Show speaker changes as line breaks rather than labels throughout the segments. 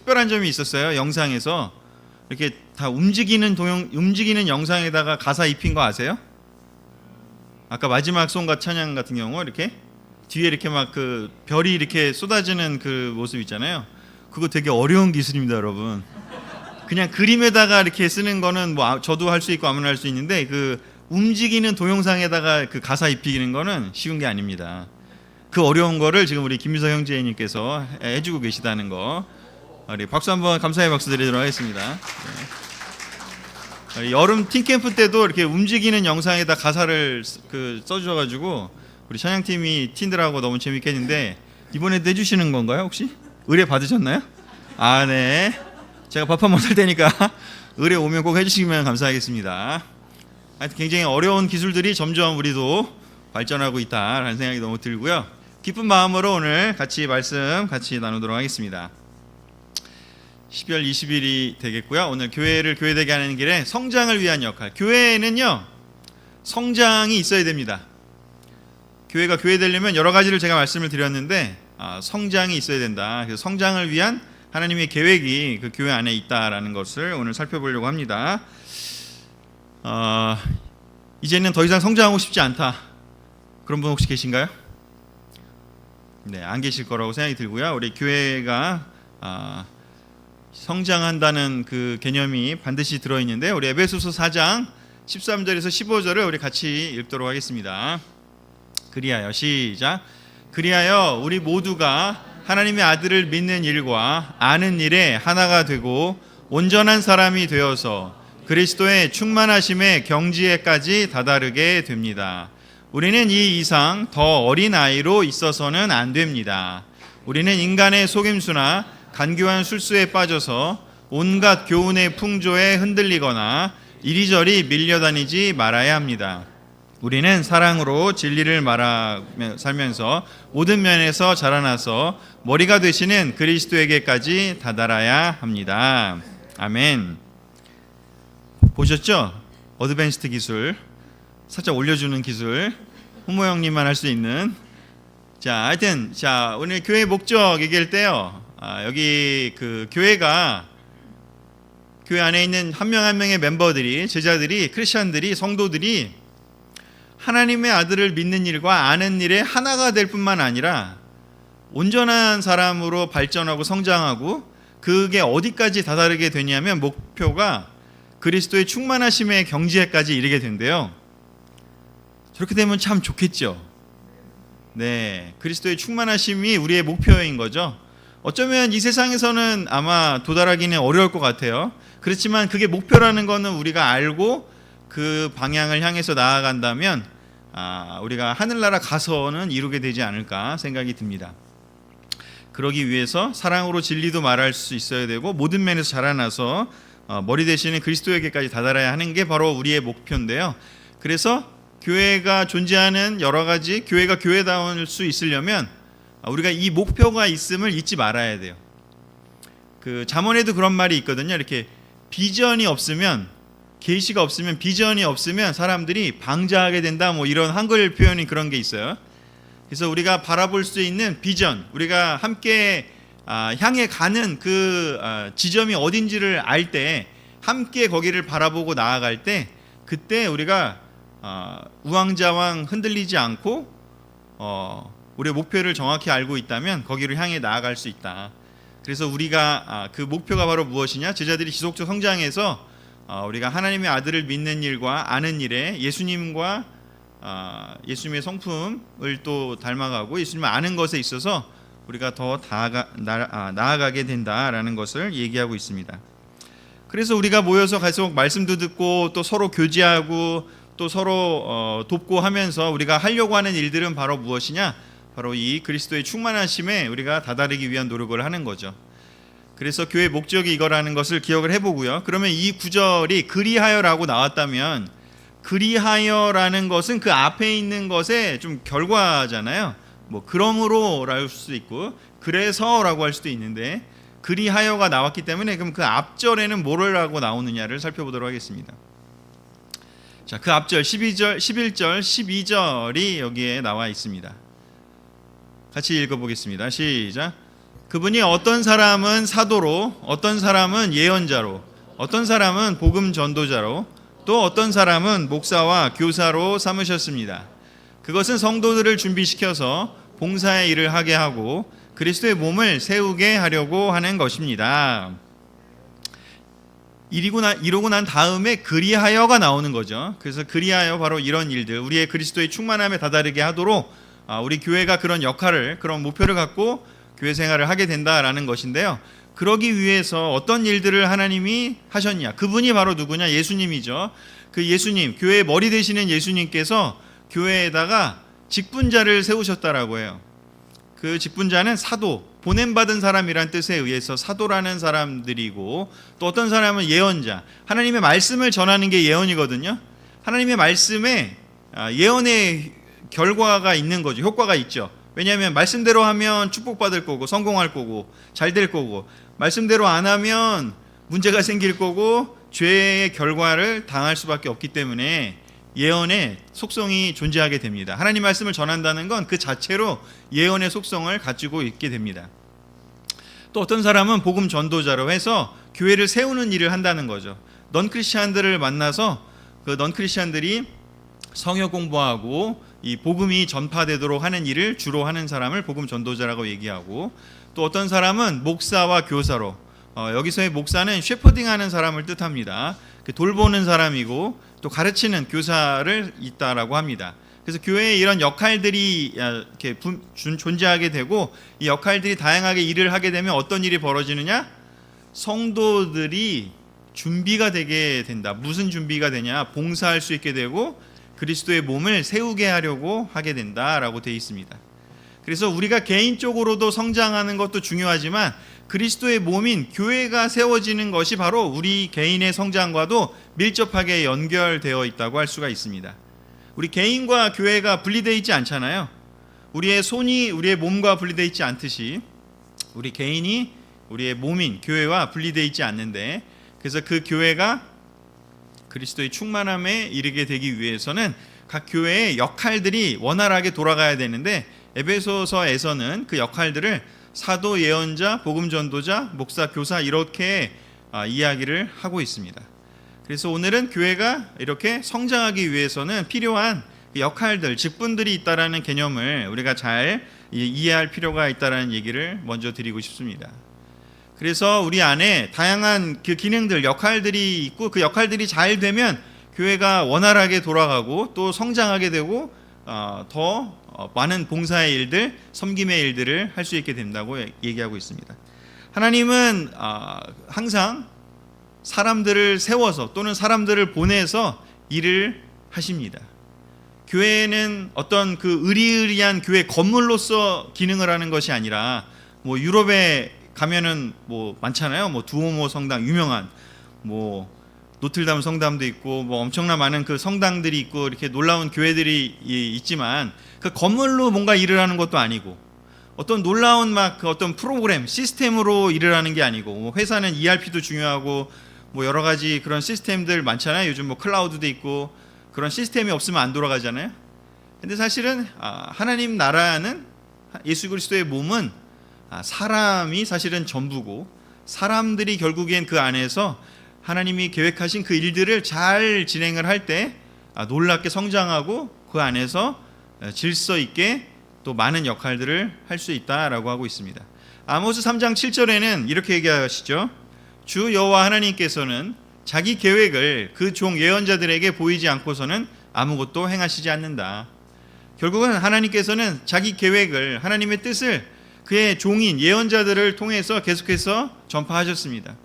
특별한 점이 있었어요. 영상에서 이렇게 다 움직이는 영상에다가 가사 입힌 거 아세요? 아까 마지막 송과 찬양 같은 경우 이렇게 뒤에 이렇게 막 그 별이 이렇게 쏟아지는 그 모습 있잖아요. 그거 되게 어려운 기술입니다, 여러분. 그냥 그림에다가 이렇게 쓰는 거는 뭐 저도 할 수 있고 아무나 할 수 있는데 그 움직이는 동영상에다가 그 가사 입히는 거는 쉬운 게 아닙니다. 그 어려운 거를 지금 우리 김미서 형제님께서 해주고 계시다는 거, 우리 박수 한번 감사의 박수 드리도록 하겠습니다. 네. 여름 팀캠프 때도 이렇게 움직이는 영상에다 가사를 써주셔가지고 우리 찬양팀이 팀들하고 너무 재밌게 했는데 이번에도 해주시는 건가요 혹시? 의뢰 받으셨나요? 아, 네. 제가 밥 한번 살 테니까 의뢰 오면 꼭 해주시면 감사하겠습니다. 하여튼 굉장히 어려운 기술들이 점점 우리도 발전하고 있다라는 생각이 너무 들고요. 기쁜 마음으로 오늘 말씀 같이 나누도록 하겠습니다. 12월 20일이 되겠고요. 오늘 교회를 교회되게 하는 길에 성장을 위한 역할. 교회는요, 성장이 있어야 됩니다. 교회가 교회되려면 여러 가지를 제가 말씀을 드렸는데 성장이 있어야 된다. 그래서 성장을 위한 하나님의 계획이 그 교회 안에 있다라는 것을 오늘 살펴보려고 합니다. 이제는 더 이상 성장하고 싶지 않다. 그런 분 혹시 계신가요? 네, 안 계실 거라고 생각이 들고요. 우리 교회가 성장한다는 그 개념이 반드시 들어있는데 우리 에베소서 4장 13절에서 15절을 우리 같이 읽도록 하겠습니다. 그리하여 시작. 그리하여 우리 모두가 하나님의 아들을 믿는 일과 아는 일에 하나가 되고 온전한 사람이 되어서 그리스도의 충만하심의 경지에까지 다다르게 됩니다. 우리는 이 이상 더 어린 아이로 있어서는 안 됩니다. 우리는 인간의 속임수나 간교한 술수에 빠져서 온갖 교훈의 풍조에 흔들리거나 이리저리 밀려다니지 말아야 합니다. 우리는 사랑으로 진리를 살면서 모든 면에서 자라나서 머리가 되시는 그리스도에게까지 다다라야 합니다. 아멘. 보셨죠? 어드밴스드 기술, 살짝 올려주는 기술, 후모 형님만 할 수 있는. 자, 하여튼 오늘 교회 목적 얘기할 때요. 여기 그 교회가 교회 안에 있는 한 명 한 명의 멤버들이, 제자들이, 크리스천들이, 성도들이 하나님의 아들을 믿는 일과 아는 일에 하나가 될 뿐만 아니라 온전한 사람으로 발전하고 성장하고 그게 어디까지 다다르게 되냐면 목표가 그리스도의 충만하심의 경지에까지 이르게 된대요. 저렇게 되면 참 좋겠죠. 네, 그리스도의 충만하심이 우리의 목표인 거죠. 어쩌면 이 세상에서는 아마 도달하기는 어려울 것 같아요. 그렇지만 그게 목표라는 거는 우리가 알고 그 방향을 향해서 나아간다면 우리가 하늘나라 가서는 이루게 되지 않을까 생각이 듭니다. 그러기 위해서 사랑으로 진리도 말할 수 있어야 되고 모든 면에서 자라나서 머리 되시는 그리스도에게까지 다다라야 하는 게 바로 우리의 목표인데요. 그래서 교회가 존재하는 여러 가지, 교회가 교회다울 수 있으려면 우리가 이 목표가 있음을 잊지 말아야 돼요. 그 잠언에도 그런 말이 있거든요. 이렇게 비전이 없으면, 계시가 없으면, 비전이 없으면 사람들이 방자하게 된다, 뭐 이런 한글 표현이 그런 게 있어요. 그래서 우리가 바라볼 수 있는 비전, 우리가 함께 향해 가는 그 지점이 어딘지를 알 때, 함께 거기를 바라보고 나아갈 때, 그때 우리가 우왕좌왕 흔들리지 않고 우리의 목표를 정확히 알고 있다면 거기를 향해 나아갈 수 있다. 그래서 우리가 그 목표가 바로 무엇이냐? 제자들이 지속적 성장해서 우리가 하나님의 아들을 믿는 일과 아는 일에 예수님과 예수님의 성품을 또 닮아가고 예수님을 아는 것에 있어서 우리가 더 나아가게 된다라는 것을 얘기하고 있습니다. 그래서 우리가 모여서 계속 말씀도 듣고 또 서로 교제하고 또 서로 돕고 하면서 우리가 하려고 하는 일들은 바로 무엇이냐? 바로 이 그리스도의 충만하심에 우리가 다다르기 위한 노력을 하는 거죠. 그래서 교회 목적이 이거라는 것을 기억을 해보고요. 그러면 이 구절이 그리하여라고 나왔다면 그리하여라는 것은 그 앞에 있는 것의 좀 결과잖아요. 뭐 그러므로라고 할 수도 있고 그래서라고 할 수도 있는데 그리하여가 나왔기 때문에 그럼 그 앞절에는 뭐라고 나오느냐를 살펴보도록 하겠습니다. 자, 그 앞절 12절, 11절, 12절이 여기에 나와 있습니다. 같이 읽어보겠습니다. 시작. 그분이 어떤 사람은 사도로, 어떤 사람은 예언자로, 어떤 사람은 복음 전도자로, 또 어떤 사람은 목사와 교사로 삼으셨습니다. 그것은 성도들을 준비시켜서 봉사의 일을 하게 하고 그리스도의 몸을 세우게 하려고 하는 것입니다. 이러고 난 다음에 그리하여가 나오는 거죠. 그래서 그리하여 바로 이런 일들, 우리의 그리스도의 충만함에 다다르게 하도록 우리 교회가 그런 역할을, 그런 목표를 갖고 교회 생활을 하게 된다라는 것인데요. 그러기 위해서 어떤 일들을 하나님이 하셨냐? 그분이 바로 누구냐? 예수님이죠. 그 예수님, 교회의 머리 되시는 예수님께서 교회에다가 직분자를 세우셨다라고 해요. 그 직분자는 사도, 보냄받은 사람이란 뜻에 의해서 사도라는 사람들이고, 또 어떤 사람은 예언자, 하나님의 말씀을 전하는 게 예언이거든요. 하나님의 말씀에 예언의 결과가 있는 거죠. 효과가 있죠. 왜냐하면 말씀대로 하면 축복받을 거고 성공할 거고 잘 될 거고, 말씀대로 안 하면 문제가 생길 거고 죄의 결과를 당할 수밖에 없기 때문에 예언의 속성이 존재하게 됩니다. 하나님 말씀을 전한다는 건 그 자체로 예언의 속성을 가지고 있게 됩니다. 또 어떤 사람은 복음 전도자로 해서 교회를 세우는 일을 한다는 거죠. 넌 크리스찬들을 만나서 그 넌 크리스찬들이 성역 공부하고 이 복음이 전파되도록 하는 일을 주로 하는 사람을 복음 전도자라고 얘기하고, 또 어떤 사람은 목사와 교사로, 여기서의 목사는 셰퍼딩하는 사람을 뜻합니다. 돌보는 사람이고 또 가르치는 교사를 있다라고 합니다. 그래서 교회에 이런 역할들이 이렇게 존재하게 되고, 이 역할들이 다양하게 일을 하게 되면 어떤 일이 벌어지느냐? 성도들이 준비가 되게 된다. 무슨 준비가 되냐? 봉사할 수 있게 되고 그리스도의 몸을 세우게 하려고 하게 된다라고 되어 있습니다. 그래서 우리가 개인적으로도 성장하는 것도 중요하지만 그리스도의 몸인 교회가 세워지는 것이 바로 우리 개인의 성장과도 밀접하게 연결되어 있다고 할 수가 있습니다. 우리 개인과 교회가 분리되어 있지 않잖아요. 우리의 손이 우리의 몸과 분리되어 있지 않듯이 우리 개인이 우리의 몸인 교회와 분리되어 있지 않는데, 그래서 그 교회가 그리스도의 충만함에 이르게 되기 위해서는 각 교회의 역할들이 원활하게 돌아가야 되는데, 에베소서에서는 그 역할들을 사도, 예언자, 복음 전도자, 목사, 교사 이렇게 이야기를 하고 있습니다. 그래서 오늘은 교회가 이렇게 성장하기 위해서는 필요한 역할들, 직분들이 있다라는 개념을 우리가 잘 이해할 필요가 있다라는 얘기를 먼저 드리고 싶습니다. 그래서 우리 안에 다양한 그 기능들, 역할들이 있고 그 역할들이 잘 되면 교회가 원활하게 돌아가고 또 성장하게 되고 더 많은 봉사의 일들, 섬김의 일들을 할 수 있게 된다고 얘기하고 있습니다. 하나님은 항상 사람들을 세워서 또는 사람들을 보내서 일을 하십니다. 교회는 어떤 그 의리의리한 교회 건물로서 기능을 하는 것이 아니라, 뭐 유럽에 가면은 뭐 많잖아요. 뭐 두오모 성당 유명한, 뭐 노틀담 성당도 있고 뭐 엄청나 많은 그 성당들이 있고 이렇게 놀라운 교회들이 있지만 그 건물로 뭔가 일을 하는 것도 아니고, 어떤 놀라운 막 그 어떤 프로그램 시스템으로 일을 하는 게 아니고, 뭐 회사는 ERP도 중요하고 뭐 여러 가지 그런 시스템들 많잖아요. 요즘 뭐 클라우드도 있고 그런 시스템이 없으면 안 돌아가잖아요. 근데 사실은 하나님 나라는, 예수 그리스도의 몸은 사람이 사실은 전부고, 사람들이 결국엔 그 안에서 하나님이 계획하신 그 일들을 잘 진행을 할 때 놀랍게 성장하고 그 안에서 질서 있게 또 많은 역할들을 할 수 있다라고 하고 있습니다. 아모스 3장 7절에는 이렇게 얘기하시죠. 주 여호와 하나님께서는 자기 계획을 그 종 예언자들에게 보이지 않고서는 아무것도 행하시지 않는다. 결국은 하나님께서는 자기 계획을, 하나님의 뜻을 그의 종인 예언자들을 통해서 계속해서 전파하셨습니다.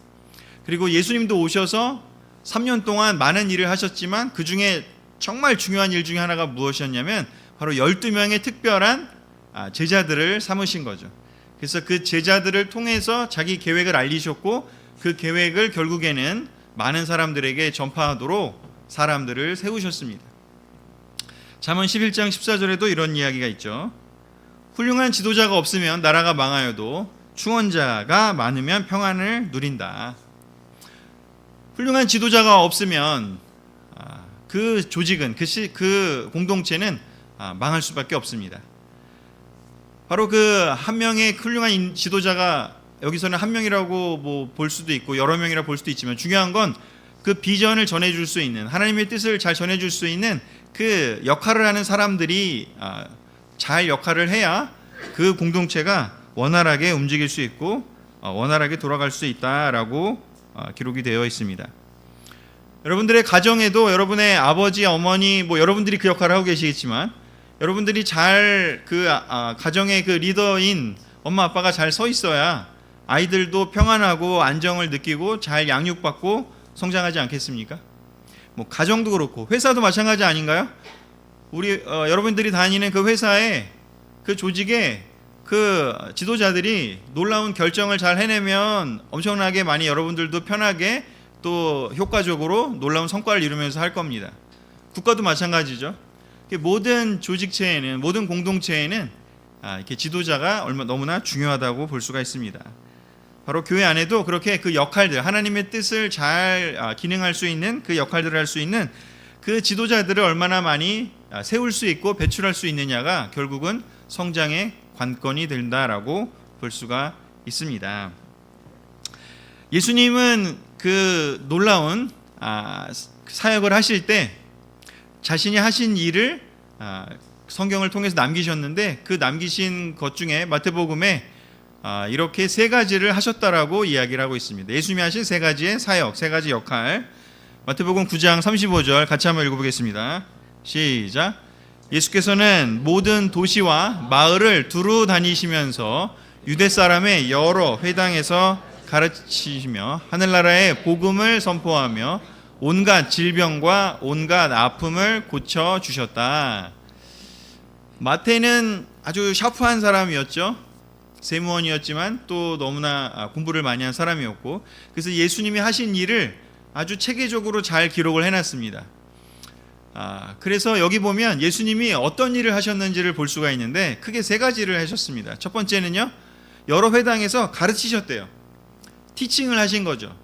그리고 예수님도 오셔서 3년 동안 많은 일을 하셨지만 그 중에 정말 중요한 일 중에 하나가 무엇이었냐면 바로 12명의 특별한 제자들을 삼으신 거죠. 그래서 그 제자들을 통해서 자기 계획을 알리셨고, 그 계획을 결국에는 많은 사람들에게 전파하도록 사람들을 세우셨습니다. 잠언 11장 14절에도 이런 이야기가 있죠. 훌륭한 지도자가 없으면 나라가 망하여도 충원자가 많으면 평안을 누린다. 훌륭한 지도자가 없으면 그 조직은, 그 공동체는 망할 수밖에 없습니다. 바로 그 한 명의 훌륭한 지도자가 여기서는 한 명이라고 뭐 볼 수도 있고 여러 명이라 볼 수도 있지만 중요한 건 그 비전을 전해줄 수 있는 하나님의 뜻을 잘 전해줄 수 있는 그 역할을 하는 사람들이 잘 역할을 해야 그 공동체가 원활하게 움직일 수 있고 원활하게 돌아갈 수 있다라고 기록이 되어 있습니다. 여러분들의 가정에도 여러분의 아버지, 어머니, 뭐 여러분들이 그 역할을 하고 계시겠지만 여러분들이 잘 그 가정의 그 리더인 엄마 아빠가 잘 서 있어야 아이들도 평안하고 안정을 느끼고 잘 양육받고 성장하지 않겠습니까? 뭐 가정도 그렇고 회사도 마찬가지 아닌가요? 우리 여러분들이 다니는 그 회사에 그 조직에 그 지도자들이 놀라운 결정을 잘 해내면 엄청나게 많이 여러분들도 편하게 또 효과적으로 놀라운 성과를 이루면서 할 겁니다. 국가도 마찬가지죠. 모든 조직체에는 모든 공동체에는 이렇게 지도자가 너무나 중요하다고 볼 수가 있습니다. 바로 교회 안에도 그렇게 그 역할들 하나님의 뜻을 잘 기능할 수 있는 그 역할들을 할 수 있는 그 지도자들을 얼마나 많이 세울 수 있고 배출할 수 있느냐가 결국은 성장의 관건이 된다라고 볼 수가 있습니다. 예수님은 그 놀라운 사역을 하실 때 자신이 하신 일을 성경을 통해서 남기셨는데 그 남기신 것 중에 마태복음에 이렇게 세 가지를 하셨다라고 이야기를 하고 있습니다. 예수님이 하신 세 가지의 사역, 세 가지 역할. 마태복음 9장 35절 같이 한번 읽어보겠습니다. 시작. 예수께서는 모든 도시와 마을을 두루 다니시면서 유대 사람의 여러 회당에서 가르치시며 하늘나라의 복음을 선포하며 온갖 질병과 온갖 아픔을 고쳐 주셨다. 마태는 아주 샤프한 사람이었죠. 세무원이었지만 또 너무나 공부를 많이 한 사람이었고 그래서 예수님이 하신 일을 아주 체계적으로 잘 기록을 해놨습니다. 그래서 여기 보면 예수님이 어떤 일을 하셨는지를 볼 수가 있는데 크게 세 가지를 하셨습니다. 첫 번째는요, 여러 회당에서 가르치셨대요. 티칭을 하신 거죠.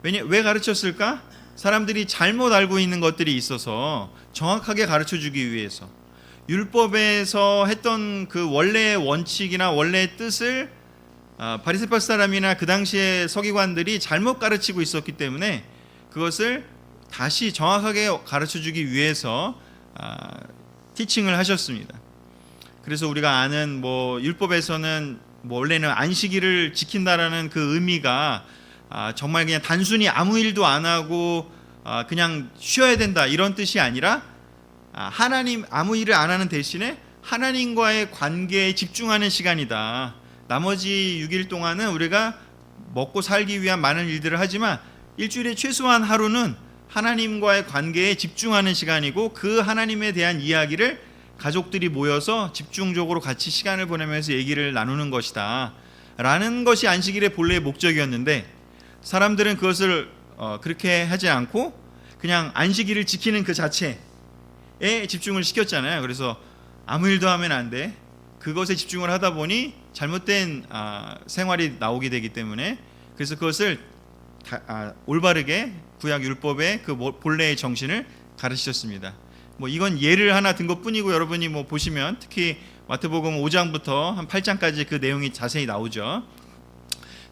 왜 가르쳤을까? 사람들이 잘못 알고 있는 것들이 있어서 정확하게 가르쳐주기 위해서 율법에서 했던 그 원래의 원칙이나 원래의 뜻을 바리새파 사람이나 그 당시의 서기관들이 잘못 가르치고 있었기 때문에 그것을 다시 정확하게 가르쳐주기 위해서 티칭을 하셨습니다. 그래서 우리가 아는 뭐 율법에서는 뭐 원래는 안식일을 지킨다라는 그 의미가 정말 그냥 단순히 아무 일도 안 하고 그냥 쉬어야 된다 이런 뜻이 아니라 하나님 아무 일을 안 하는 대신에 하나님과의 관계에 집중하는 시간이다. 나머지 6일 동안은 우리가 먹고 살기 위한 많은 일들을 하지만 일주일에 최소한 하루는 하나님과의 관계에 집중하는 시간이고 그 하나님에 대한 이야기를 가족들이 모여서 집중적으로 같이 시간을 보내면서 얘기를 나누는 것이다 라는 것이 안식일의 본래의 목적이었는데 사람들은 그것을 그렇게 하지 않고 그냥 안식일을 지키는 그 자체에 집중을 시켰잖아요. 그래서 아무 일도 하면 안 돼. 그것에 집중을 하다 보니 잘못된 생활이 나오게 되기 때문에 그래서 그것을 올바르게 구약 율법의 그 본래의 정신을 가르치셨습니다. 뭐 이건 예를 하나 든 것뿐이고 여러분이 뭐 보시면 특히 마태복음 5장부터 한 8장까지 그 내용이 자세히 나오죠.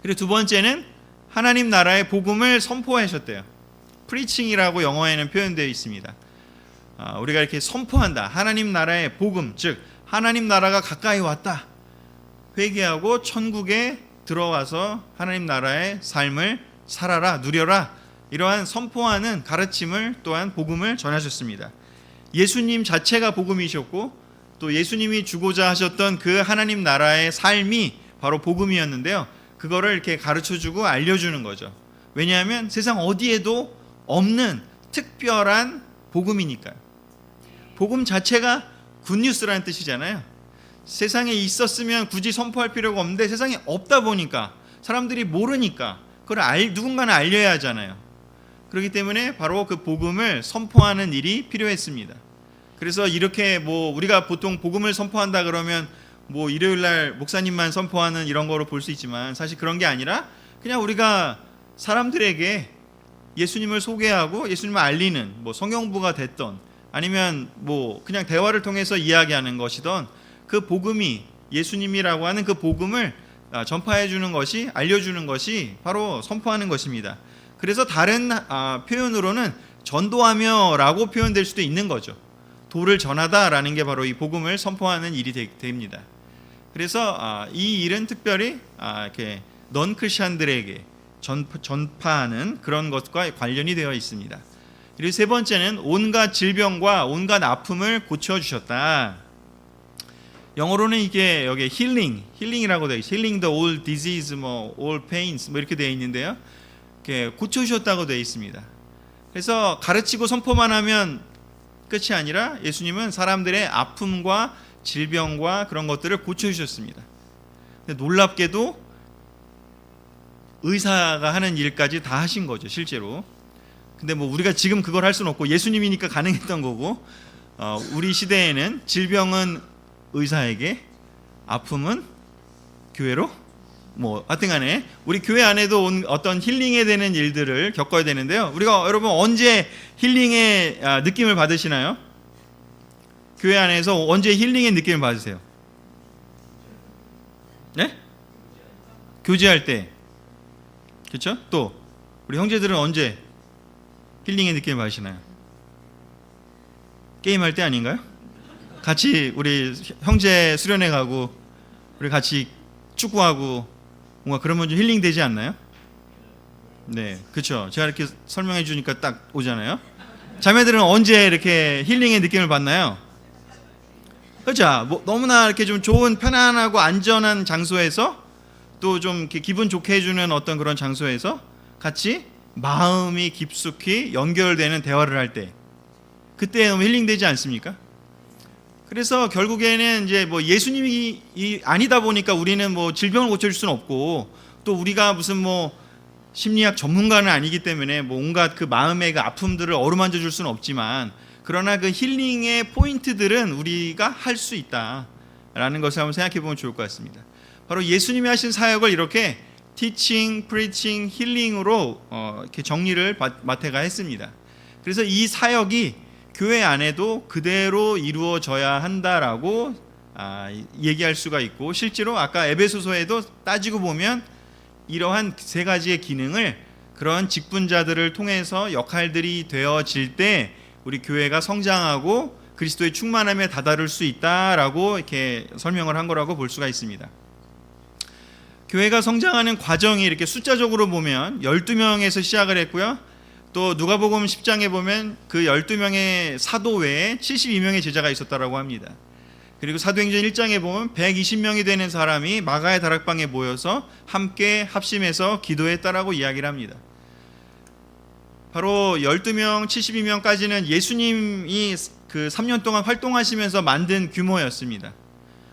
그리고 두 번째는 하나님 나라의 복음을 선포하셨대요. 프리칭이라고 영어에는 표현되어 있습니다. 우리가 이렇게 선포한다. 하나님 나라의 복음, 즉 하나님 나라가 가까이 왔다. 회개하고 천국에 들어와서 하나님 나라의 삶을 살아라, 누려라. 이러한 선포하는 가르침을 또한 복음을 전하셨습니다. 예수님 자체가 복음이셨고 또 예수님이 주고자 하셨던 그 하나님 나라의 삶이 바로 복음이었는데요. 그거를 이렇게 가르쳐주고 알려주는 거죠. 왜냐하면 세상 어디에도 없는 특별한 복음이니까요. 복음 자체가 굿뉴스라는 뜻이잖아요. 세상에 있었으면 굳이 선포할 필요가 없는데 세상에 없다 보니까 사람들이 모르니까 그걸 누군가는 알려야 하잖아요. 그렇기 때문에 바로 그 복음을 선포하는 일이 필요했습니다. 그래서 이렇게 뭐 우리가 보통 복음을 선포한다 그러면 뭐 일요일 날 목사님만 선포하는 이런 거로 볼 수 있지만 사실 그런 게 아니라 그냥 우리가 사람들에게 예수님을 소개하고 예수님을 알리는 뭐 성경부가 됐던 아니면 뭐 그냥 대화를 통해서 이야기하는 것이던 그 복음이 예수님이라고 하는 그 복음을 전파해 주는 것이, 알려주는 것이 바로 선포하는 것입니다. 그래서 다른 표현으로는 전도하며라고 표현될 수도 있는 거죠. 도를 전하다라는 게 바로 이 복음을 선포하는 일이 됩니다. 그래서 이 일은 특별히 이렇게 넌 크리스천들에게 전파하는 그런 것과 관련이 되어 있습니다. 그리고 세 번째는 온갖 질병과 온갖 아픔을 고쳐주셨다. 영어로는 이게 여기 힐링이라고 되어 있어요. healing the all disease, all pains 이렇게 되어 있는데요. 이렇게 고쳐주셨다고 되어 있습니다. 그래서 가르치고 선포만 하면 끝이 아니라 예수님은 사람들의 아픔과 질병과 그런 것들을 고쳐주셨습니다. 근데 놀랍게도 의사가 하는 일까지 다 하신 거죠, 실제로. 근데 우리가 지금 그걸 할 수는 없고 예수님이니까 가능했던 거고, 우리 시대에는 질병은 의사에게, 아픔은 교회로, 하여튼 간에 우리 교회 안에도 어떤 힐링에 되는 일들을 겪어야 되는데요. 우리가 여러분 언제 힐링의 느낌을 받으시나요? 교회 안에서 언제 힐링의 느낌을 받으세요? 네? 교제할 때. 그렇죠? 또 우리 형제들은 언제 힐링의 느낌을 받으시나요? 게임할 때 아닌가요? 같이 우리 형제 수련회 가고 우리 같이 축구하고 뭔가 그러면 좀 힐링 되지 않나요? 네, 그렇죠. 제가 이렇게 설명해 주니까 딱 오잖아요. 자매들은 언제 이렇게 힐링의 느낌을 받나요? 그렇죠. 너무나 이렇게 좀 좋은 편안하고 안전한 장소에서 또 좀 이렇게 기분 좋게 해주는 어떤 그런 장소에서 같이 마음이 깊숙이 연결되는 대화를 할 때, 그때 너무 힐링되지 않습니까? 그래서 결국에는 이제 예수님이 아니다 보니까 우리는 질병을 고쳐줄 수는 없고, 또 우리가 무슨 심리학 전문가는 아니기 때문에 온갖 그 마음의 그 아픔들을 어루만져 줄 수는 없지만, 그러나 그 힐링의 포인트들은 우리가 할 수 있다라는 것을 한번 생각해 보면 좋을 것 같습니다. 바로 예수님이 하신 사역을 이렇게 티칭, 프리칭, 힐링으로 이렇게 정리를 마태가 했습니다. 그래서 이 사역이 교회 안에도 그대로 이루어져야 한다라고 얘기할 수가 있고, 실제로 아까 에베소서에도 따지고 보면 이러한 세 가지의 기능을 그런 직분자들을 통해서 역할들이 되어질 때 우리 교회가 성장하고 그리스도의 충만함에 다다를 수 있다라고 이렇게 설명을 한 거라고 볼 수가 있습니다. 교회가 성장하는 과정이 이렇게 숫자적으로 보면 12명에서 시작을 했고요. 또 누가복음 10장에 보면 그 12명의 사도 외에 72명의 제자가 있었다라고 합니다. 그리고 사도행전 1장에 보면 120명이 되는 사람이 마가의 다락방에 모여서 함께 합심해서 기도했다라고 이야기를 합니다. 바로 12명, 72명까지는 예수님이 그 3년 동안 활동하시면서 만든 규모였습니다.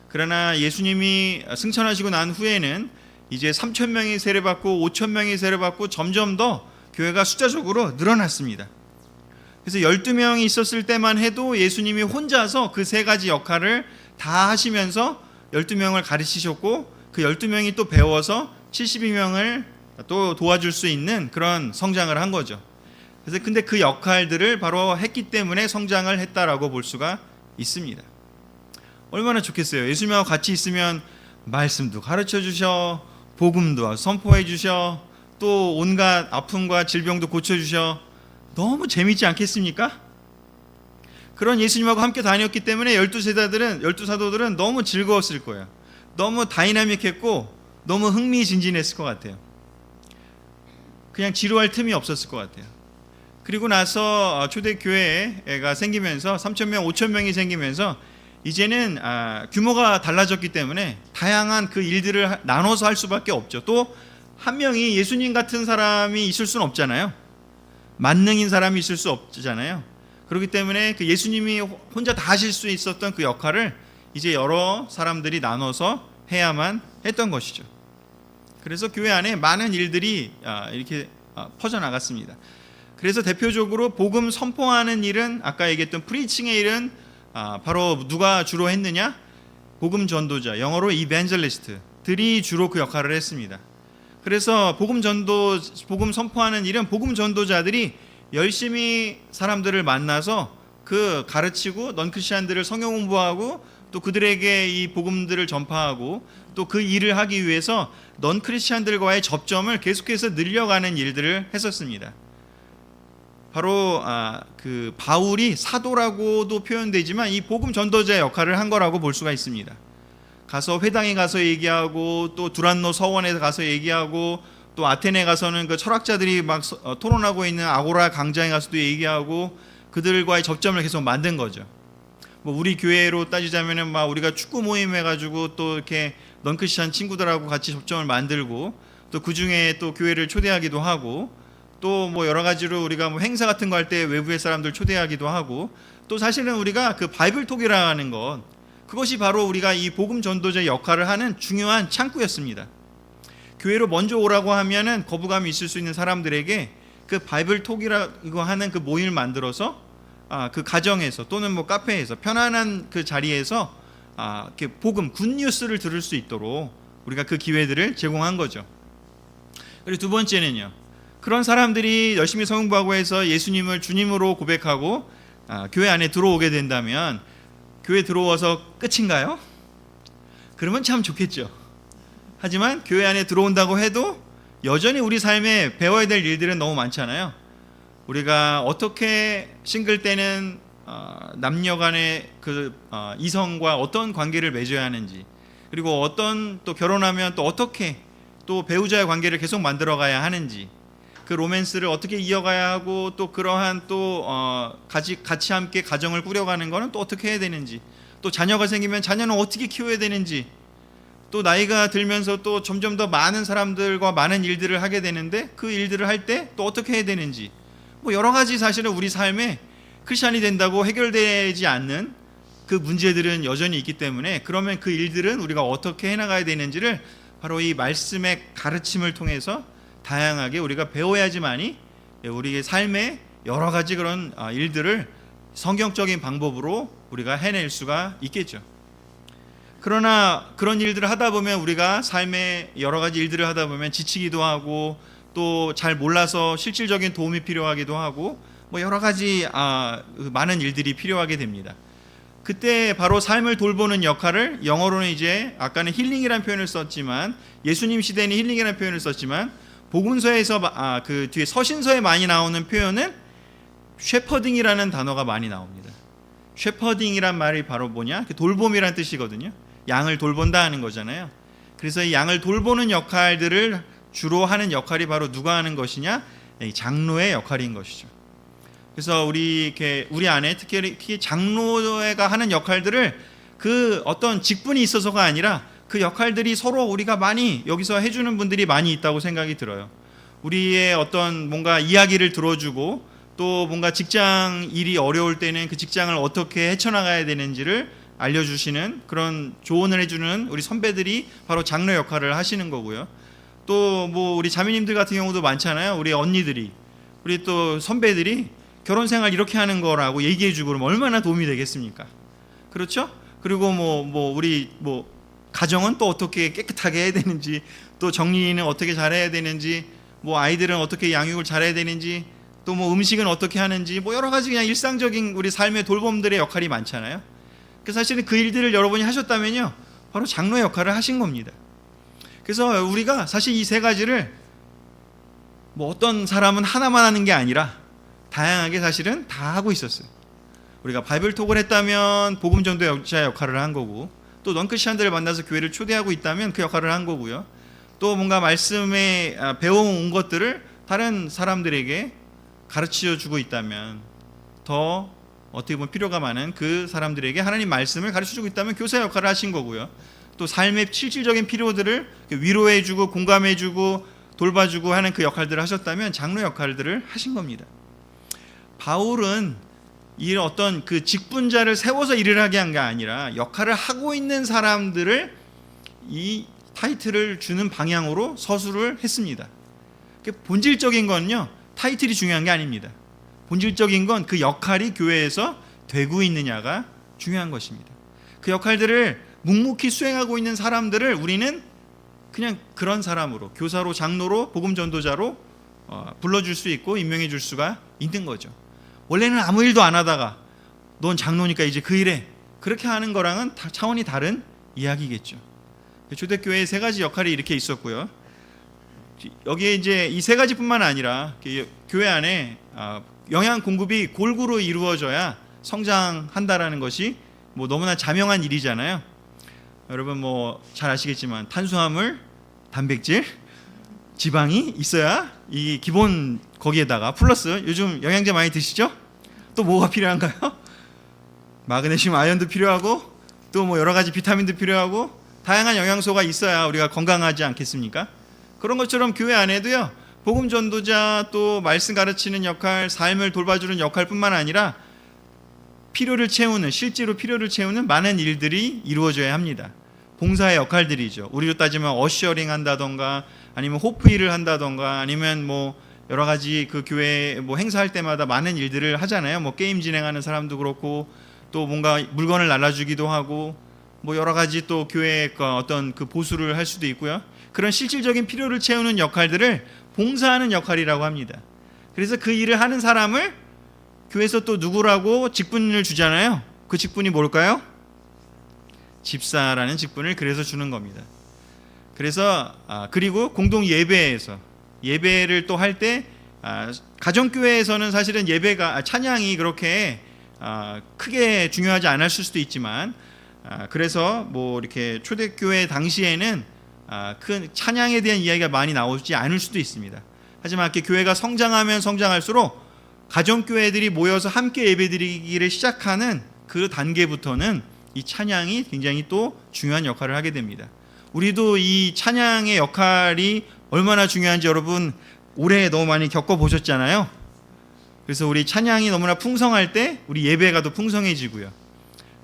그러나 예수님이 승천하시고 난 후에는 이제 3,000명이 세례받고 5,000명이 세례받고 점점 더 교회가 숫자적으로 늘어났습니다. 그래서 12명이 있었을 때만 해도 예수님이 혼자서 그 세 가지 역할을 다 하시면서 12명을 가르치셨고, 그 12명이 또 배워서 72명을 또 도와줄 수 있는 그런 성장을 한 거죠. 그래서 근데 그 역할들을 바로 했기 때문에 성장을 했다라고 볼 수가 있습니다. 얼마나 좋겠어요. 예수님하고 같이 있으면 말씀도 가르쳐 주셔, 복음도 선포해 주셔, 또 온갖 아픔과 질병도 고쳐 주셔. 너무 재미있지 않겠습니까? 그런 예수님하고 함께 다녔기 때문에 12 사도들은 너무 즐거웠을 거예요. 너무 다이나믹했고 너무 흥미진진했을 것 같아요. 그냥 지루할 틈이 없었을 것 같아요. 그리고 나서 초대교회가 생기면서 3,000명, 5,000명이 생기면서 이제는 규모가 달라졌기 때문에 다양한 그 일들을 나눠서 할 수밖에 없죠. 또 한 명이 예수님 같은 사람이 있을 수는 없잖아요. 만능인 사람이 있을 수 없잖아요. 그렇기 때문에 그 예수님이 혼자 다 하실 수 있었던 그 역할을 이제 여러 사람들이 나눠서 해야만 했던 것이죠. 그래서 교회 안에 많은 일들이 이렇게 퍼져나갔습니다. 그래서 대표적으로 복음 선포하는 일은, 아까 얘기했던 프리칭의 일은 바로 누가 주로 했느냐? 복음 전도자, 영어로 이벤젤리스트들이 주로 그 역할을 했습니다. 그래서 복음 선포하는 일은 복음 전도자들이 열심히 사람들을 만나서 그 가르치고 넌크리스천들을 성경 공부하고 또 그들에게 이 복음들을 전파하고 또 그 일을 하기 위해서 넌 크리스찬들과의 접점을 계속해서 늘려가는 일들을 했었습니다. 바로 그 바울이 사도라고도 표현되지만 이 복음 전도자의 역할을 한 거라고 볼 수가 있습니다. 가서 회당에 가서 얘기하고 또 두란노 서원에 가서 얘기하고 또 아테네 가서는 그 철학자들이 막 토론하고 있는 아고라 광장에 가서도 얘기하고 그들과의 접점을 계속 만든 거죠. 뭐 우리 교회로 따지자면은 막 우리가 축구 모임 해가지고 또 이렇게 넌크리스찬 친구들하고 같이 접점을 만들고 또 그 중에 또 교회를 초대하기도 하고 또 뭐 여러 가지로 우리가 뭐 행사 같은 거 할 때 외부의 사람들 초대하기도 하고 또 사실은 우리가 그 바이블톡이라는 것 그것이 바로 우리가 이 복음 전도자의 역할을 하는 중요한 창구였습니다. 교회로 먼저 오라고 하면은 거부감이 있을 수 있는 사람들에게 그 바이블톡이라고 하는 그 모임을 만들어서 그 가정에서 또는 뭐 카페에서 편안한 그 자리에서 이렇게 복음 굿뉴스를 들을 수 있도록 우리가 그 기회들을 제공한 거죠. 그리고 두 번째는요. 그런 사람들이 열심히 성공하고 해서 예수님을 주님으로 고백하고 교회 안에 들어오게 된다면 교회 들어와서 끝인가요? 그러면 참 좋겠죠. 하지만 교회 안에 들어온다고 해도 여전히 우리 삶에 배워야 될 일들은 너무 많잖아요. 우리가 어떻게 싱글 때는 남녀 간의 그 이성과 어떤 관계를 맺어야 하는지, 그리고 어떤 또 결혼하면 또 어떻게 또 배우자의 관계를 계속 만들어 가야 하는지, 그 로맨스를 어떻게 이어가야 하고 또 그러한 또 같이 함께 가정을 꾸려가는 거는 또 어떻게 해야 되는지, 또 자녀가 생기면 자녀는 어떻게 키워야 되는지, 또 나이가 들면서 또 점점 더 많은 사람들과 많은 일들을 하게 되는데 그 일들을 할 때 또 어떻게 해야 되는지, 뭐 여러 가지 사실은 우리 삶에 크리스찬이 된다고 해결되지 않는 그 문제들은 여전히 있기 때문에 그러면 그 일들은 우리가 어떻게 해나가야 되는지를 바로 이 말씀의 가르침을 통해서 다양하게 우리가 배워야지만이 우리의 삶에 여러 가지 그런 일들을 성경적인 방법으로 우리가 해낼 수가 있겠죠. 그러나 그런 일들을 하다 보면 우리가 삶에 여러 가지 일들을 하다 보면 지치기도 하고 또 잘 몰라서 실질적인 도움이 필요하기도 하고 뭐 여러 가지 많은 일들이 필요하게 됩니다. 그때 바로 삶을 돌보는 역할을 영어로는 이제 아까는 힐링이라는 표현을 썼지만 예수님 시대는 힐링이라는 표현을 썼지만 복음서에서 그 뒤에 서신서에 많이 나오는 표현은 쉐퍼딩이라는 단어가 많이 나옵니다. 쉐퍼딩이란 말이 바로 뭐냐? 돌봄이란 뜻이거든요. 양을 돌본다 하는 거잖아요. 그래서 이 양을 돌보는 역할들을 주로 하는 역할이 바로 누가 하는 것이냐? 장로의 역할인 것이죠. 그래서 우리 안에 특히 장로가 하는 역할들을 그 어떤 직분이 있어서가 아니라 그 역할들이 서로 우리가 많이 여기서 해주는 분들이 많이 있다고 생각이 들어요. 우리의 어떤 뭔가 이야기를 들어주고 또 뭔가 직장 일이 어려울 때는 그 직장을 어떻게 헤쳐나가야 되는지를 알려주시는 그런 조언을 해주는 우리 선배들이 바로 장로 역할을 하시는 거고요. 또 뭐 우리 자매님들 같은 경우도 많잖아요. 우리 언니들이 우리 또 선배들이 결혼 생활 이렇게 하는 거라고 얘기해주고 그러면 얼마나 도움이 되겠습니까? 그렇죠? 그리고 우리 가정은 또 어떻게 깨끗하게 해야 되는지, 또 정리는 어떻게 잘해야 되는지, 뭐 아이들은 어떻게 양육을 잘해야 되는지, 또 뭐 음식은 어떻게 하는지, 뭐 여러 가지 그냥 일상적인 우리 삶의 돌봄들의 역할이 많잖아요. 그래서 사실은 그 일들을 여러분이 하셨다면요, 바로 장로의 역할을 하신 겁니다. 그래서 우리가 사실 이 세 가지를 뭐 어떤 사람은 하나만 하는 게 아니라 다양하게 사실은 다 하고 있었어요. 우리가 바이블톡을 했다면 복음 전도자 역할을 한 거고, 또 넌크리스찬들을 만나서 교회를 초대하고 있다면 그 역할을 한 거고요. 또 뭔가 말씀에 배워온 것들을 다른 사람들에게 가르쳐 주고 있다면, 더 어떻게 보면 필요가 많은 그 사람들에게 하나님 말씀을 가르쳐 주고 있다면 교사 역할을 하신 거고요. 또 삶의 실질적인 필요들을 위로해 주고 공감해 주고 돌봐주고 하는 그 역할들을 하셨다면 장로 역할들을 하신 겁니다. 바울은 이 어떤 그 직분자를 세워서 일을 하게 한 게 아니라 역할을 하고 있는 사람들을 이 타이틀을 주는 방향으로 서술을 했습니다. 본질적인 건요, 타이틀이 중요한 게 아닙니다. 본질적인 건 그 역할이 교회에서 되고 있느냐가 중요한 것입니다. 그 역할들을 묵묵히 수행하고 있는 사람들을 우리는 그냥 그런 사람으로, 교사로, 장로로, 복음 전도자로 불러줄 수 있고 임명해 줄 수가 있는 거죠. 원래는 아무 일도 안 하다가 넌 장로니까 이제 그 일해, 그렇게 하는 거랑은 차원이 다른 이야기겠죠. 초대교회의 세 가지 역할이 이렇게 있었고요. 여기에 이제 이 세 가지뿐만 아니라 교회 안에 영양 공급이 골고루 이루어져야 성장한다라는 것이 뭐 너무나 자명한 일이잖아요. 여러분 뭐 잘 아시겠지만 탄수화물, 단백질, 지방이 있어야 이 기본 거기에다가 플러스 요즘 영양제 많이 드시죠? 또 뭐가 필요한가요? 마그네슘, 아연도 필요하고 또 뭐 여러 가지 비타민도 필요하고 다양한 영양소가 있어야 우리가 건강하지 않겠습니까? 그런 것처럼 교회 안에도요, 복음 전도자 또 말씀 가르치는 역할, 삶을 돌봐주는 역할뿐만 아니라 필요를 채우는, 실제로 필요를 채우는 많은 일들이 이루어져야 합니다. 봉사의 역할들이죠. 우리로 따지면 어셔링 한다던가 아니면 호프일을 한다던가 아니면 뭐 여러 가지 그 교회 뭐 행사할 때마다 많은 일들을 하잖아요. 뭐 게임 진행하는 사람도 그렇고 또 뭔가 물건을 나눠주기도 하고 뭐 여러 가지 또 교회의 어떤 그 보수를 할 수도 있고요. 그런 실질적인 필요를 채우는 역할들을 봉사하는 역할이라고 합니다. 그래서 그 일을 하는 사람을 교회에서 또 누구라고 직분을 주잖아요. 그 직분이 뭘까요? 집사라는 직분을 그래서 주는 겁니다. 그래서 그리고 공동 예배에서 예배를 또 할 때 가정교회에서는 사실은 예배가 찬양이 그렇게 크게 중요하지 않을 수도 있지만 그래서 뭐 이렇게 초대교회 당시에는 큰 찬양에 대한 이야기가 많이 나오지 않을 수도 있습니다. 하지만 이렇게 교회가 성장하면 성장할수록 가정교회들이 모여서 함께 예배드리기를 시작하는 그 단계부터는 이 찬양이 굉장히 또 중요한 역할을 하게 됩니다. 우리도 이 찬양의 역할이 얼마나 중요한지 여러분 올해 너무 많이 겪어보셨잖아요. 그래서 우리 찬양이 너무나 풍성할 때 우리 예배가 더 풍성해지고요.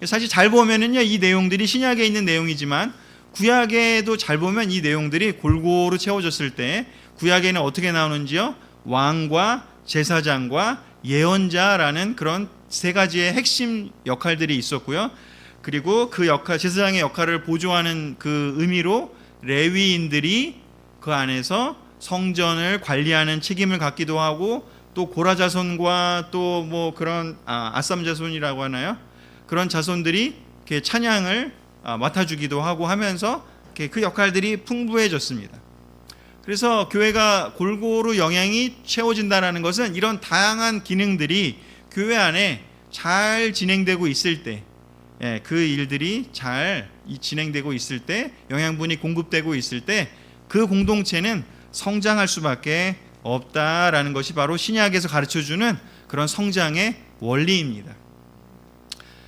사실 잘 보면은요, 이 내용들이 신약에 있는 내용이지만 구약에도 잘 보면 이 내용들이 골고루 채워졌을 때 구약에는 어떻게 나오는지요? 왕과 제사장과 예언자라는 그런 세 가지의 핵심 역할들이 있었고요. 그리고 그 역할, 제사장의 역할을 보조하는 그 의미로 레위인들이 그 안에서 성전을 관리하는 책임을 갖기도 하고 또 고라 자손과 또 뭐 그런 아삼 자손이라고 하나요? 그런 자손들이 이렇게 찬양을 맡아주기도 하고 하면서 그 역할들이 풍부해졌습니다. 그래서 교회가 골고루 영향이 채워진다는 것은 이런 다양한 기능들이 교회 안에 잘 진행되고 있을 때, 그 일들이 잘 진행되고 있을 때, 영양분이 공급되고 있을 때 그 공동체는 성장할 수밖에 없다라는 것이 바로 신약에서 가르쳐주는 그런 성장의 원리입니다.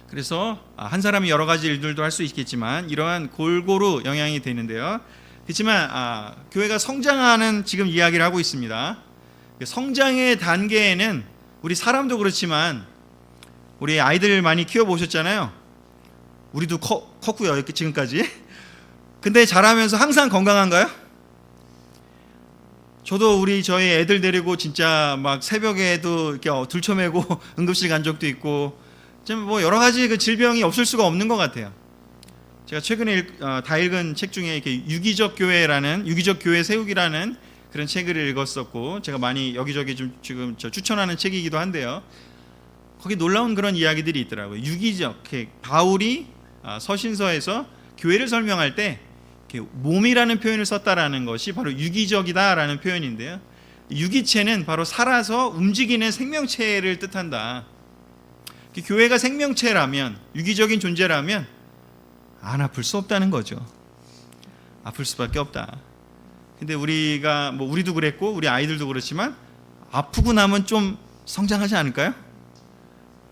그래서 한 사람이 여러 가지 일들도 할 수 있겠지만 이러한 골고루 영향이 되는데요. 그렇지만 교회가 성장하는 지금 이야기를 하고 있습니다. 성장의 단계에는 우리 사람도 그렇지만 우리 아이들 많이 키워보셨잖아요. 우리도 컸고요, 이렇게 지금까지. 근데 자라면서 항상 건강한가요? 저도 저희 애들 데리고 진짜 막 새벽에도 이렇게 들쳐매고 응급실 간 적도 있고 좀 뭐 여러 가지 그 질병이 없을 수가 없는 것 같아요. 제가 최근에 다 읽은 책 중에 이렇게 유기적 교회 세우기라는 그런 책을 읽었었고 제가 많이 여기저기 좀 지금 추천하는 책이기도 한데요. 거기 놀라운 그런 이야기들이 있더라고요. 유기적, 바울이 서신서에서 교회를 설명할 때 몸이라는 표현을 썼다라는 것이 바로 유기적이다라는 표현인데요. 유기체는 바로 살아서 움직이는 생명체를 뜻한다. 교회가 생명체라면, 유기적인 존재라면 안 아플 수 없다는 거죠. 아플 수밖에 없다. 근데 우리가 우리도 그랬고 우리 아이들도 그렇지만 아프고 나면 좀 성장하지 않을까요?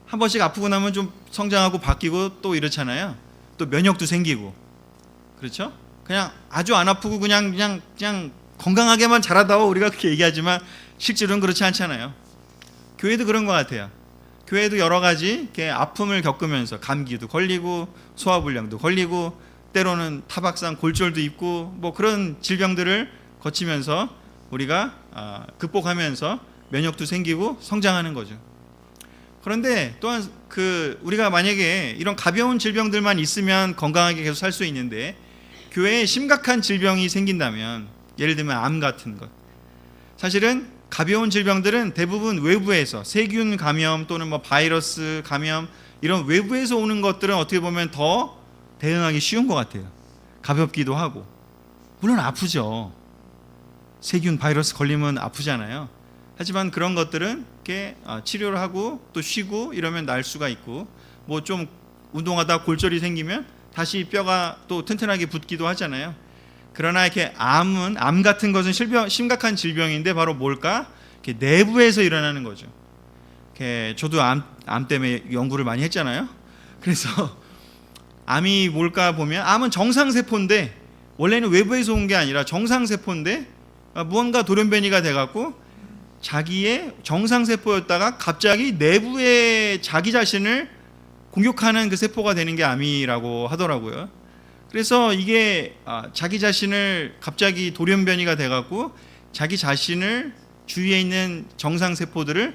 한 번씩 아프고 나면 좀 성장하고 바뀌고 또 이렇잖아요. 또 면역도 생기고, 그렇죠? 그냥 아주 안 아프고 그냥 건강하게만 자라다오 우리가 그렇게 얘기하지만 실제로는 그렇지 않잖아요. 교회도 그런 것 같아요. 교회도 여러 가지 이렇게 아픔을 겪으면서 감기도 걸리고 소화불량도 걸리고 때로는 타박상 골절도 있고 뭐 그런 질병들을 거치면서 우리가 극복하면서 면역도 생기고 성장하는 거죠. 그런데 또한 우리가 만약에 이런 가벼운 질병들만 있으면 건강하게 계속 살 수 있는데 교회에 심각한 질병이 생긴다면 예를 들면 암 같은 것, 사실은 가벼운 질병들은 대부분 외부에서 세균 감염 또는 바이러스 감염 이런 외부에서 오는 것들은 어떻게 보면 더 대응하기 쉬운 것 같아요. 가볍기도 하고. 물론 아프죠. 세균, 바이러스 걸리면 아프잖아요. 하지만 그런 것들은 이렇게 치료를 하고 또 쉬고 이러면 날 수가 있고, 뭐 좀 운동하다 골절이 생기면 다시 뼈가 또 튼튼하게 붙기도 하잖아요. 그러나 이렇게 암 같은 것은 심각한 질병인데 바로 뭘까? 이렇게 내부에서 일어나는 거죠. 이렇게 저도 암 때문에 연구를 많이 했잖아요. 그래서 암이 뭘까 보면, 암은 정상세포인데 원래는 외부에서 온 게 아니라 정상세포인데 무언가 돌연변이가 돼갖고 자기의 정상세포였다가 갑자기 내부의 자기 자신을 공격하는 그 세포가 되는 게 암이라고 하더라고요. 그래서 이게 자기 자신을 갑자기 돌연변이가 돼갖고 자기 자신을 주위에 있는 정상세포들을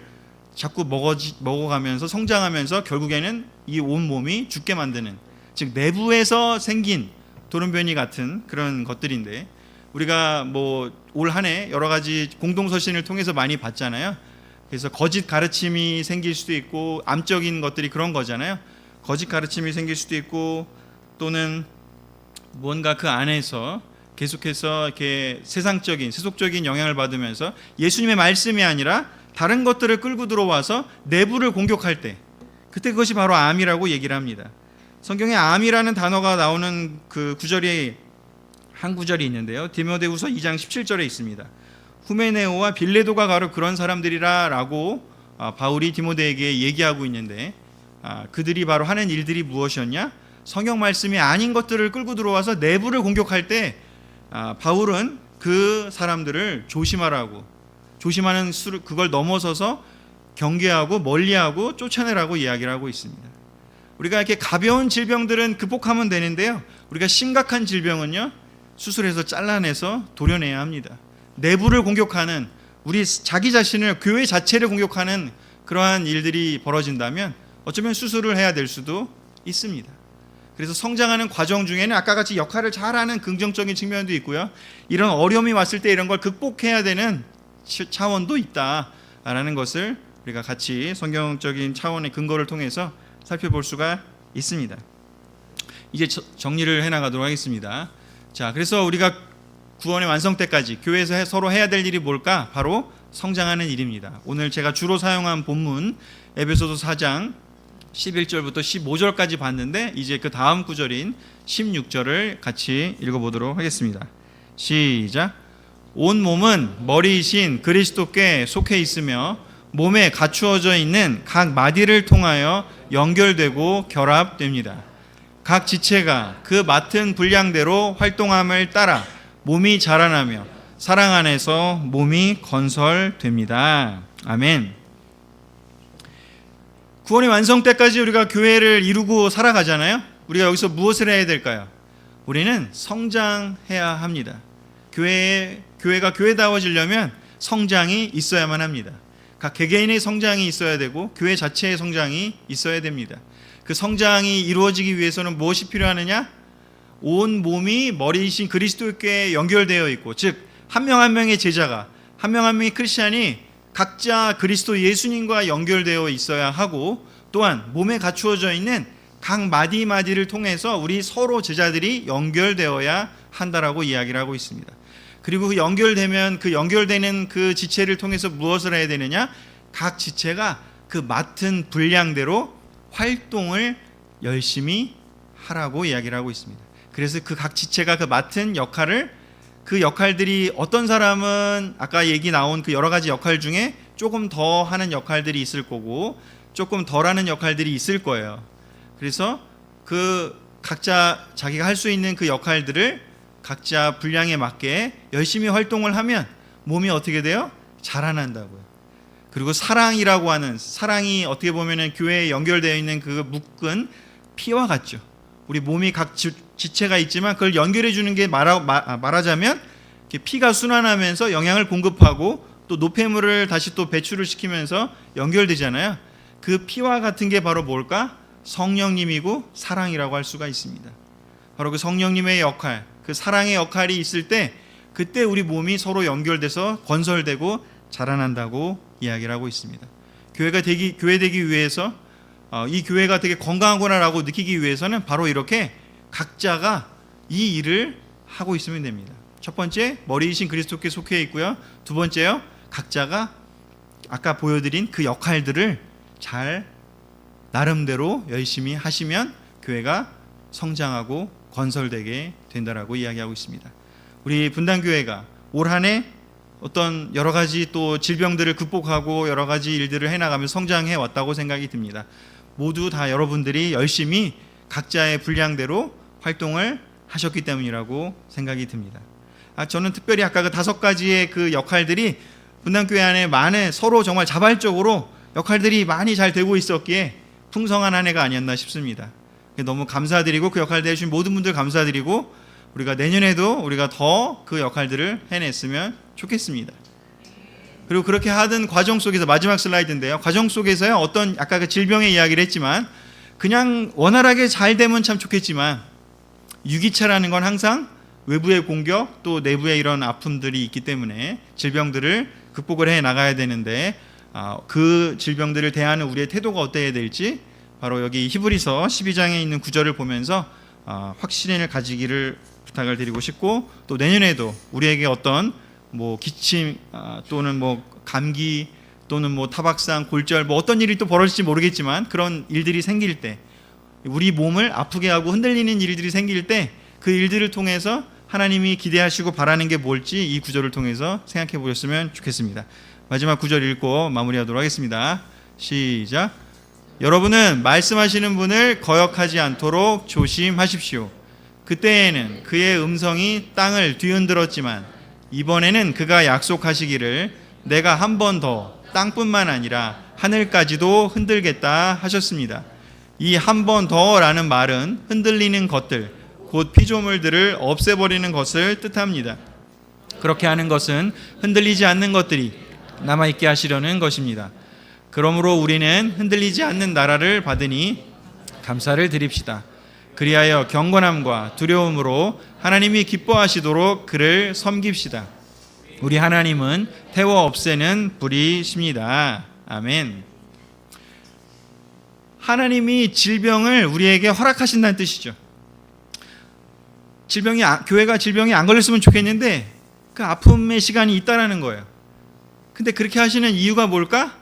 자꾸 먹어가면서 성장하면서 결국에는 이 온몸이 죽게 만드는, 즉 내부에서 생긴 돌연변이 같은 그런 것들인데, 우리가 뭐 올 한 해 여러 가지 공동서신을 통해서 많이 봤잖아요. 그래서 거짓 가르침이 생길 수도 있고, 암적인 것들이 그런 거잖아요. 거짓 가르침이 생길 수도 있고, 또는 뭔가 그 안에서 계속해서 이렇게 세속적인 영향을 받으면서 예수님의 말씀이 아니라 다른 것들을 끌고 들어와서 내부를 공격할 때, 그때 그것이 바로 암이라고 얘기를 합니다. 성경에 암이라는 단어가 나오는 그 구절이 한 구절이 있는데요. 디모데후서 2장 17절에 있습니다. 후메네오와 빌레도가 바로 그런 사람들이라 라고 바울이 디모데에게 얘기하고 있는데, 그들이 바로 하는 일들이 무엇이었냐? 성경 말씀이 아닌 것들을 끌고 들어와서 내부를 공격할 때 바울은 그 사람들을 조심하라고, 조심하는 수를 그걸 넘어서서 경계하고 멀리하고 쫓아내라고 이야기를 하고 있습니다. 우리가 이렇게 가벼운 질병들은 극복하면 되는데요, 우리가 심각한 질병은요 수술해서 잘라내서 도려내야 합니다. 내부를 공격하는, 우리 자기 자신을, 교회 자체를 공격하는 그러한 일들이 벌어진다면 어쩌면 수술을 해야 될 수도 있습니다. 그래서 성장하는 과정 중에는 아까 같이 역할을 잘하는 긍정적인 측면도 있고요, 이런 어려움이 왔을 때 이런 걸 극복해야 되는 차원도 있다라는 것을 우리가 같이 성경적인 차원의 근거를 통해서 살펴볼 수가 있습니다. 이제 정리를 해나가도록 하겠습니다. 자, 그래서 우리가 구원의 완성 때까지 교회에서 서로 해야 될 일이 뭘까? 바로 성장하는 일입니다. 오늘 제가 주로 사용한 본문 에베소서 4장 11절부터 15절까지 봤는데, 이제 그 다음 구절인 16절을 같이 읽어보도록 하겠습니다. 시작. 온 몸은 머리이신 그리스도께 속해 있으며 몸에 갖추어져 있는 각 마디를 통하여 연결되고 결합됩니다. 각 지체가 그 맡은 분량대로 활동함을 따라 몸이 자라나며 사랑 안에서 몸이 건설됩니다. 아멘. 구원의 완성 때까지 우리가 교회를 이루고 살아가잖아요. 우리가 여기서 무엇을 해야 될까요? 우리는 성장해야 합니다. 교회가 교회다워지려면 성장이 있어야만 합니다. 각 개개인의 성장이 있어야 되고 교회 자체의 성장이 있어야 됩니다. 그 성장이 이루어지기 위해서는 무엇이 필요하느냐? 온 몸이 머리이신 그리스도께 연결되어 있고, 즉 한 명 한 명의 제자가, 한 명 한 명의 크리스찬이 각자 그리스도 예수님과 연결되어 있어야 하고, 또한 몸에 갖추어져 있는 각 마디마디를 통해서 우리 서로 제자들이 연결되어야 한다라고 이야기를 하고 있습니다. 그리고 그 연결되는 그 지체를 통해서 무엇을 해야 되느냐? 각 지체가 그 맡은 분량대로 활동을 열심히 하라고 이야기를 하고 있습니다. 그래서 그 각 지체가 그 맡은 역할을, 그 역할들이 어떤 사람은 아까 얘기 나온 그 여러 가지 역할 중에 조금 더 하는 역할들이 있을 거고 조금 덜 하는 역할들이 있을 거예요. 그래서 그 각자 자기가 할 수 있는 그 역할들을 각자 분량에 맞게 열심히 활동을 하면 몸이 어떻게 돼요? 자라난다고요. 그리고 사랑이라고 하는, 사랑이 어떻게 보면은 교회에 연결되어 있는 그 묶은 피와 같죠. 우리 몸이 각 지체가 있지만 그걸 연결해 주는 게 말하자면 피가 순환하면서 영양을 공급하고 또 노폐물을 다시 또 배출을 시키면서 연결되잖아요. 그 피와 같은 게 바로 뭘까? 성령님이고 사랑이라고 할 수가 있습니다. 바로 그 성령님의 역할, 그 사랑의 역할이 있을 때 그때 우리 몸이 서로 연결돼서 건설되고 자라난다고 이야기를 하고 있습니다. 교회 되기 위해서 이 교회가 되게 건강하구나라고 느끼기 위해서는 바로 이렇게 각자가 이 일을 하고 있으면 됩니다. 첫 번째, 머리이신 그리스도께 속해 있고요. 두 번째요, 각자가 아까 보여드린 그 역할들을 잘 나름대로 열심히 하시면 교회가 성장하고 건설되게 된다라고 이야기하고 있습니다. 우리 분당교회가 올 한 해 어떤 여러 가지 또 질병들을 극복하고 여러 가지 일들을 해나가며 성장해 왔다고 생각이 듭니다. 모두 다 여러분들이 열심히 각자의 분량대로 활동을 하셨기 때문이라고 생각이 듭니다. 저는 특별히 아까 그 5가지의 그 역할들이 분당교회 안에 많은 서로 정말 자발적으로 역할들이 많이 잘 되고 있었기에 풍성한 한 해가 아니었나 싶습니다. 너무 감사드리고 그 역할을 해주신 모든 분들 감사드리고 우리가 내년에도 우리가 더 그 역할들을 해냈으면 좋겠습니다. 그리고 그렇게 하던 과정 속에서 마지막 슬라이드인데요. 과정 속에서요, 어떤 아까 그 질병의 이야기를 했지만 그냥 원활하게 잘 되면 참 좋겠지만 유기체라는 건 항상 외부의 공격 또 내부의 이런 아픔들이 있기 때문에 질병들을 극복을 해 나가야 되는데 그 질병들을 대하는 우리의 태도가 어때야 될지 바로 여기 히브리서 12장에 있는 구절을 보면서 확신을 가지기를 부탁을 드리고 싶고, 또 내년에도 우리에게 어떤 뭐 기침 또는 뭐 감기 또는 뭐 타박상, 골절 뭐 어떤 일이 또 벌어질지 모르겠지만 그런 일들이 생길 때, 우리 몸을 아프게 하고 흔들리는 일들이 생길 때 그 일들을 통해서 하나님이 기대하시고 바라는 게 뭘지 이 구절을 통해서 생각해 보셨으면 좋겠습니다. 마지막 구절 읽고 마무리하도록 하겠습니다. 시작. 여러분은 말씀하시는 분을 거역하지 않도록 조심하십시오. 그때에는 그의 음성이 땅을 뒤흔들었지만 이번에는 그가 약속하시기를 내가 한 번 더 땅뿐만 아니라 하늘까지도 흔들겠다 하셨습니다. 이 한 번 더라는 말은 흔들리는 것들, 곧 피조물들을 없애버리는 것을 뜻합니다. 그렇게 하는 것은 흔들리지 않는 것들이 남아있게 하시려는 것입니다. 그러므로 우리는 흔들리지 않는 나라를 받으니 감사를 드립시다. 그리하여 경건함과 두려움으로 하나님이 기뻐하시도록 그를 섬깁시다. 우리 하나님은 태워 없애는 불이십니다. 아멘. 하나님이 질병을 우리에게 허락하신다는 뜻이죠. 교회가 질병이 안 걸렸으면 좋겠는데 그 아픔의 시간이 있다라는 거예요. 근데 그렇게 하시는 이유가 뭘까?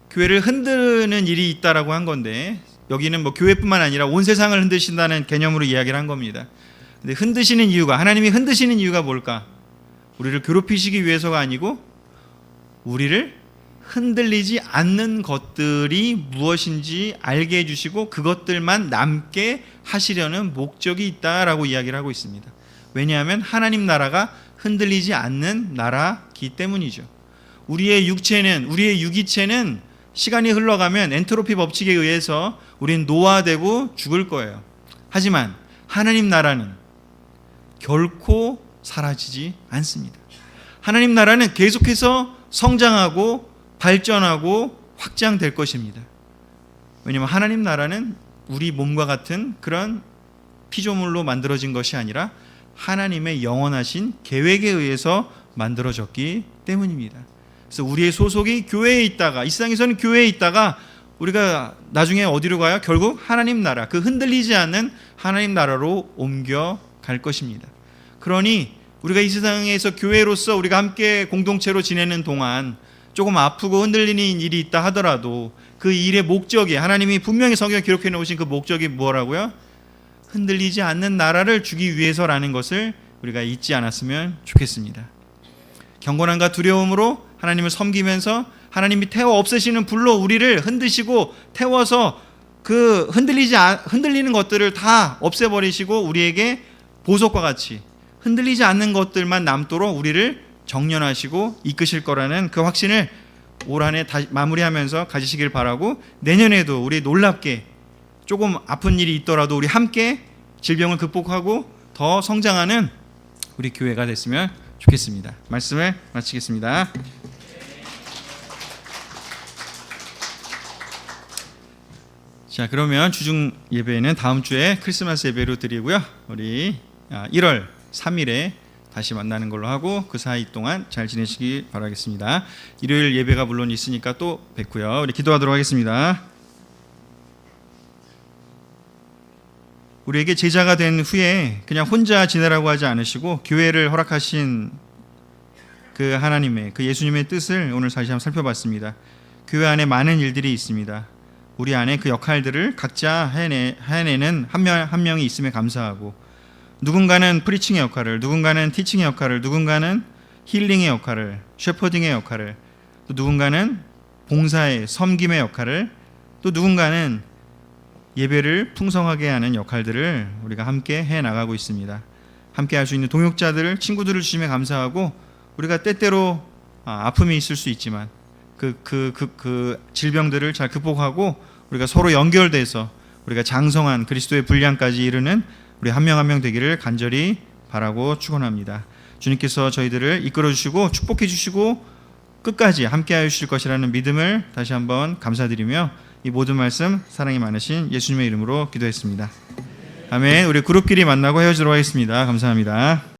교회를 흔드는 일이 있다라고 한 건데, 여기는 뭐 교회뿐만 아니라 온 세상을 흔드신다는 개념으로 이야기를 한 겁니다. 근데 흔드시는 이유가, 하나님이 흔드시는 이유가 뭘까? 우리를 괴롭히시기 위해서가 아니고 우리를 흔들리지 않는 것들이 무엇인지 알게 해주시고 그것들만 남게 하시려는 목적이 있다라고 이야기를 하고 있습니다. 왜냐하면 하나님 나라가 흔들리지 않는 나라기 때문이죠. 우리의 유기체는 시간이 흘러가면 엔트로피 법칙에 의해서 우리는 노화되고 죽을 거예요. 하지만 하나님 나라는 결코 사라지지 않습니다. 하나님 나라는 계속해서 성장하고 발전하고 확장될 것입니다. 왜냐하면 하나님 나라는 우리 몸과 같은 그런 피조물로 만들어진 것이 아니라 하나님의 영원하신 계획에 의해서 만들어졌기 때문입니다. 그래서 우리의 소속이 교회에 있다가, 이 세상에서는 교회에 있다가 우리가 나중에 어디로 가요? 결국 하나님 나라, 그 흔들리지 않는 하나님 나라로 옮겨갈 것입니다. 그러니 우리가 이 세상에서 교회로서 우리가 함께 공동체로 지내는 동안 조금 아프고 흔들리는 일이 있다 하더라도 그 일의 목적이, 하나님이 분명히 성경에 기록해 놓으신 그 목적이 뭐라고요? 흔들리지 않는 나라를 주기 위해서라는 것을 우리가 잊지 않았으면 좋겠습니다. 경건함과 두려움으로 하나님을 섬기면서 하나님이 태워 없애시는 불로 우리를 흔드시고 태워서 그 흔들리는 것들을 다 없애버리시고 우리에게 보석과 같이 흔들리지 않는 것들만 남도록 우리를 정련하시고 이끄실 거라는 그 확신을 올 한 해 마무리하면서 가지시길 바라고, 내년에도 우리 놀랍게 조금 아픈 일이 있더라도 우리 함께 질병을 극복하고 더 성장하는 우리 교회가 됐으면 좋겠습니다. 말씀을 마치겠습니다. 자, 그러면 주중 예배는 다음 주에 크리스마스 예배로 드리고요. 우리 1월 3일에 다시 만나는 걸로 하고 그 사이 동안 잘 지내시기 바라겠습니다. 일요일 예배가 물론 있으니까 또 뵙고요. 우리 기도하도록 하겠습니다. 우리에게 제자가 된 후에 그냥 혼자 지내라고 하지 않으시고 교회를 허락하신 그 하나님의, 그 예수님의 뜻을 오늘 다시 한번 살펴봤습니다. 교회 안에 많은 일들이 있습니다. 우리 안에 그 역할들을 각자 해내는 한 명이 있음에 감사하고, 누군가는 프리칭의 역할을, 누군가는 티칭의 역할을, 누군가는 힐링의 역할을, 셰퍼딩의 역할을, 또 누군가는 봉사의, 섬김의 역할을, 또 누군가는 예배를 풍성하게 하는 역할들을 우리가 함께 해나가고 있습니다. 함께 할 수 있는 동역자들을, 친구들을 주심에 감사하고, 우리가 때때로 아픔이 있을 수 있지만 그 질병들을 잘 극복하고 우리가 서로 연결돼서 우리가 장성한 그리스도의 분량까지 이르는 우리 한 명 한 명 되기를 간절히 바라고 축원합니다. 주님께서 저희들을 이끌어 주시고 축복해 주시고 끝까지 함께하여 주실 것이라는 믿음을 다시 한번 감사드리며 이 모든 말씀 사랑이 많으신 예수님의 이름으로 기도했습니다. 아멘. 우리 그룹끼리 만나고 헤어지도록 하겠습니다. 감사합니다.